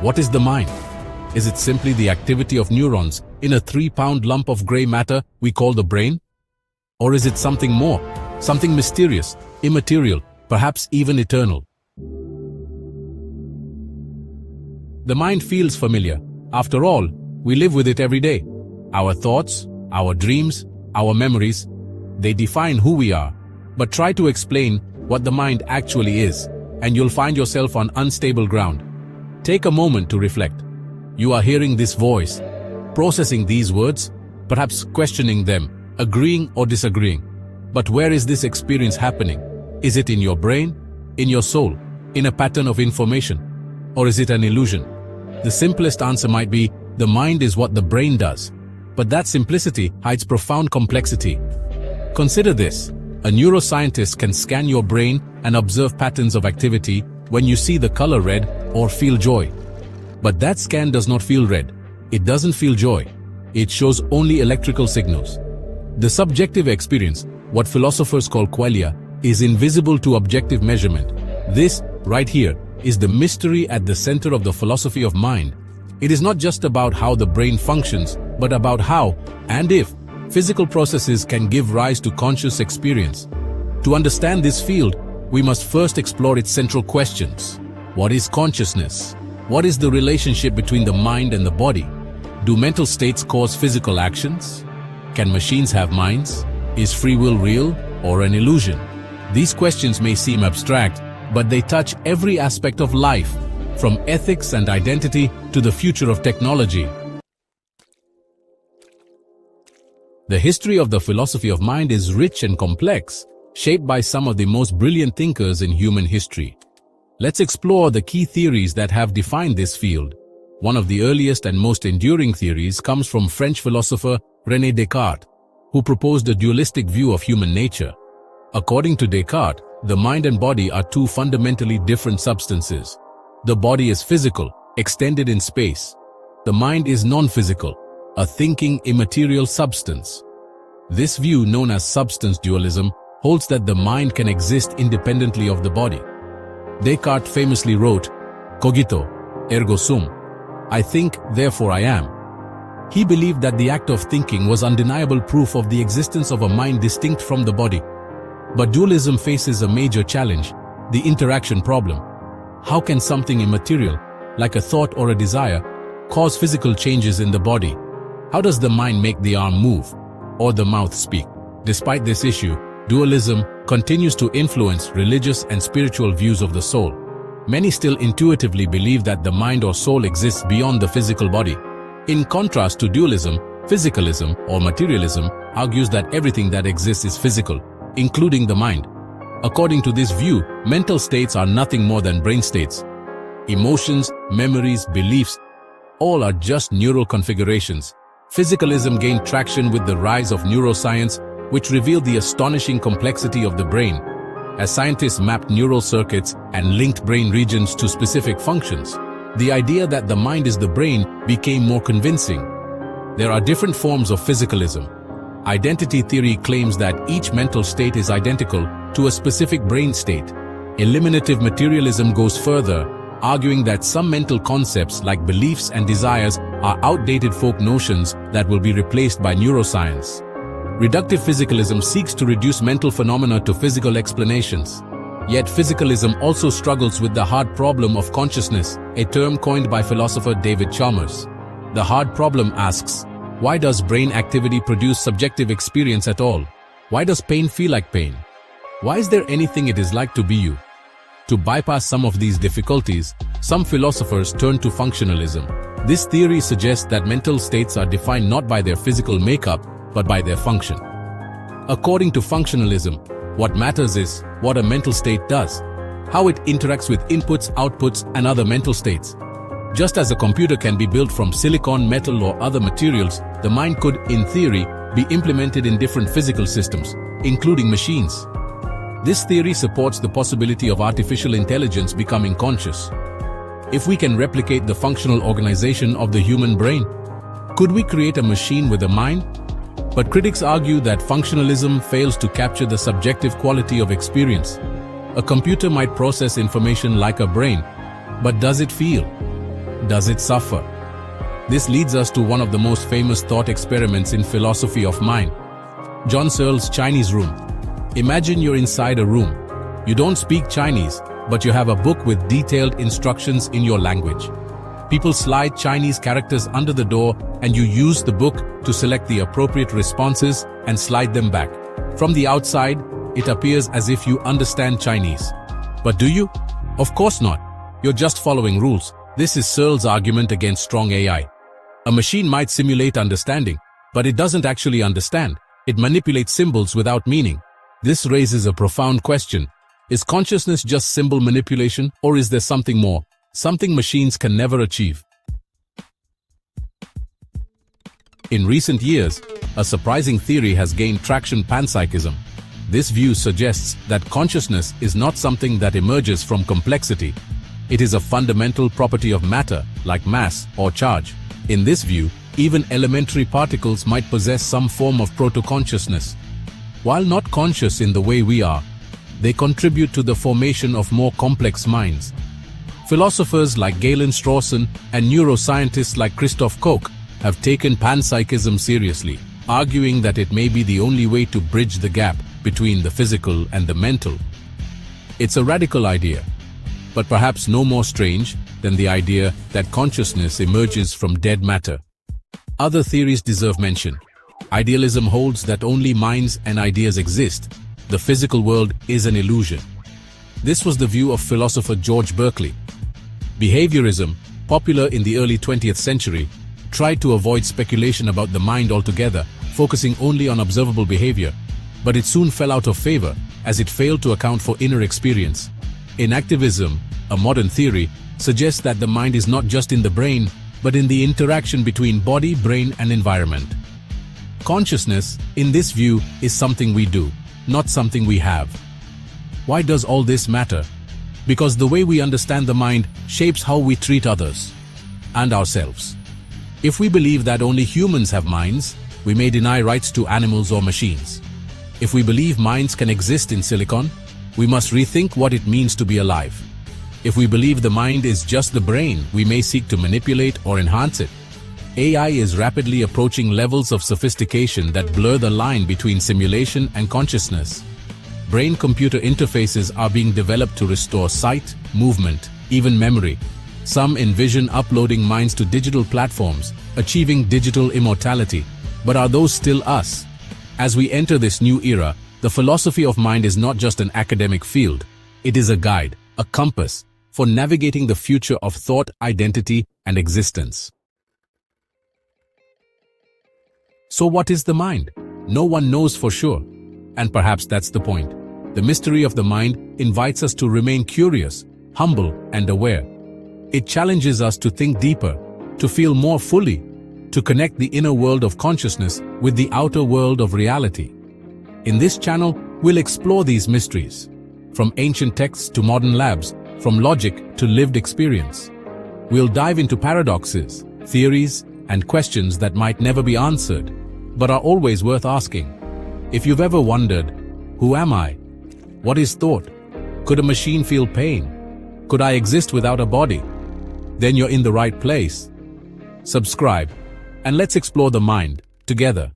What is the mind? Is it simply the activity of neurons in a 3-pound lump of gray matter we call the brain? Or is it something more, something mysterious, immaterial, perhaps even eternal? The mind feels familiar. After all, we live with it every day. Our thoughts, our dreams, our memories, they define who we are. But try to explain what the mind actually is, and you'll find yourself on unstable ground. Take a moment to reflect. You are hearing this voice, processing these words, perhaps questioning them, agreeing or disagreeing. But where is this experience happening? Is it in your brain, in your soul, in a pattern of information? Or is it an illusion? The simplest answer might be, the mind is what the brain does. But that simplicity hides profound complexity. Consider this. A neuroscientist can scan your brain and observe patterns of activity when you see the color red or feel joy. But that scan does not feel red. It doesn't feel joy. It shows only electrical signals. The subjective experience, what philosophers call qualia, is invisible to objective measurement. This, right here, is the mystery at the center of the philosophy of mind. It is not just about how the brain functions, but about how, and if, physical processes can give rise to conscious experience. To understand this field, we must first explore its central questions. What is consciousness? What is the relationship between the mind and the body? Do mental states cause physical actions? Can machines have minds? Is free will real or an illusion? These questions may seem abstract, but they touch every aspect of life, from ethics and identity to the future of technology. The history of the philosophy of mind is rich and complex, shaped by some of the most brilliant thinkers in human history. Let's explore the key theories that have defined this field. One of the earliest and most enduring theories comes from French philosopher René Descartes, who proposed a dualistic view of human nature. According to Descartes, the mind and body are two fundamentally different substances. The body is physical, extended in space. The mind is non-physical, a thinking, immaterial substance. This view, known as substance dualism, holds that the mind can exist independently of the body. Descartes famously wrote, "Cogito, ergo sum," I think, therefore I am. He believed that the act of thinking was undeniable proof of the existence of a mind distinct from the body. But dualism faces a major challenge, the interaction problem. How can something immaterial, like a thought or a desire, cause physical changes in the body? How does the mind make the arm move, or the mouth speak? Despite this issue, dualism continues to influence religious and spiritual views of the soul. Many still intuitively believe that the mind or soul exists beyond the physical body. In contrast to dualism, physicalism or materialism argues that everything that exists is physical, including the mind. According to this view, mental states are nothing more than brain states. Emotions, memories, beliefs, all are just neural configurations. Physicalism gained traction with the rise of neuroscience, which revealed the astonishing complexity of the brain, as scientists mapped neural circuits and linked brain regions to specific functions. The idea that the mind is the brain became more convincing. There are different forms of physicalism. Identity theory claims that each mental state is identical to a specific brain state. Eliminative materialism goes further, arguing that some mental concepts like beliefs and desires are outdated folk notions that will be replaced by neuroscience. Reductive physicalism seeks to reduce mental phenomena to physical explanations. Yet physicalism also struggles with the hard problem of consciousness, a term coined by philosopher David Chalmers. The hard problem asks, why does brain activity produce subjective experience at all? Why does pain feel like pain? Why is there anything it is like to be you? To bypass some of these difficulties, some philosophers turn to functionalism. This theory suggests that mental states are defined not by their physical makeup, but by their function. According to functionalism, what matters is what a mental state does, how it interacts with inputs, outputs, and other mental states. Just as a computer can be built from silicon, metal, or other materials, the mind could, in theory, be implemented in different physical systems, including machines. This theory supports the possibility of artificial intelligence becoming conscious. If we can replicate the functional organization of the human brain, could we create a machine with a mind? But critics argue that functionalism fails to capture the subjective quality of experience. A computer might process information like a brain, but does it feel? Does it suffer? This leads us to one of the most famous thought experiments in philosophy of mind. John Searle's Chinese room. Imagine you're inside a room. You don't speak Chinese, but you have a book with detailed instructions in your language. People slide Chinese characters under the door, and you use the book to select the appropriate responses and slide them back. From the outside, it appears as if you understand Chinese. But do you? Of course not. You're just following rules. This is Searle's argument against strong AI. A machine might simulate understanding, but it doesn't actually understand. It manipulates symbols without meaning. This raises a profound question. Is consciousness just symbol manipulation, or is there something more? Something machines can never achieve? In recent years, a surprising theory has gained traction: Panpsychism. This view suggests that consciousness is not something that emerges from complexity. It is a fundamental property of matter, like mass or charge. In this view, even elementary particles might possess some form of proto-consciousness. While not conscious in the way we are, they contribute to the formation of more complex minds. Philosophers like Galen Strawson and neuroscientists like Christoph Koch have taken panpsychism seriously, arguing that it may be the only way to bridge the gap between the physical and the mental. It's a radical idea, but perhaps no more strange than the idea that consciousness emerges from dead matter. Other theories deserve mention. Idealism holds that only minds and ideas exist. The physical world is an illusion. This was the view of philosopher George Berkeley. Behaviorism, popular in the early 20th century, tried to avoid speculation about the mind altogether, focusing only on observable behavior, but it soon fell out of favor as it failed to account for inner experience. Enactivism, a modern theory, suggests that the mind is not just in the brain, but in the interaction between body, brain, and environment. Consciousness, in this view, is something we do, not something we have. Why does all this matter? Because the way we understand the mind shapes how we treat others and ourselves. If we believe that only humans have minds, we may deny rights to animals or machines. If we believe minds can exist in silicon, we must rethink what it means to be alive. If we believe the mind is just the brain, we may seek to manipulate or enhance it. AI is rapidly approaching levels of sophistication that blur the line between simulation and consciousness. Brain-computer interfaces are being developed to restore sight, movement, even memory. Some envision uploading minds to digital platforms, achieving digital immortality. But are those still us? As we enter this new era, the philosophy of mind is not just an academic field. It is a guide, a compass, for navigating the future of thought, identity, and existence. So what is the mind? No one knows for sure. And perhaps that's the point. The mystery of the mind invites us to remain curious, humble, and aware. It challenges us to think deeper, to feel more fully, to connect the inner world of consciousness with the outer world of reality. In this channel, we'll explore these mysteries, from ancient texts to modern labs, from logic to lived experience. We'll dive into paradoxes, theories, and questions that might never be answered, but are always worth asking. If you've ever wondered, who am I? What is thought? Could a machine feel pain? Could I exist without a body? Then you're in the right place. Subscribe, and let's explore the mind together.